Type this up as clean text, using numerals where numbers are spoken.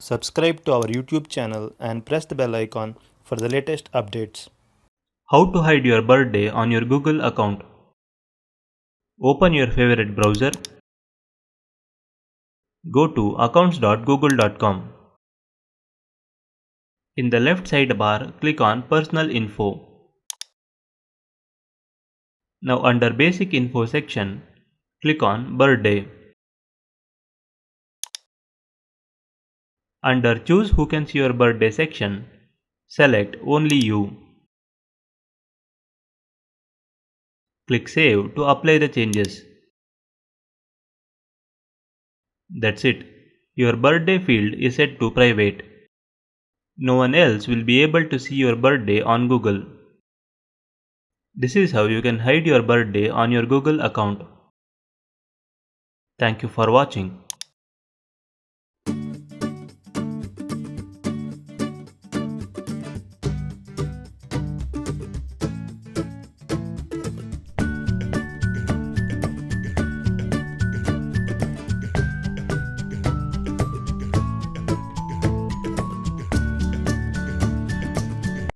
Subscribe to our YouTube channel and press the bell icon for the latest updates. How to hide your birthday on your Google account. Open your favorite browser. Go to accounts.google.com. In the left sidebar, click on Personal Info. Now under Basic Info section, click on Birthday. Under Choose Who Can See Your Birthday section, select Only You. Click Save to apply the changes. That's it. Your birthday field is set to private. No one else will be able to see your birthday on Google. This is how you can hide your birthday on your Google account. Thank you for watching.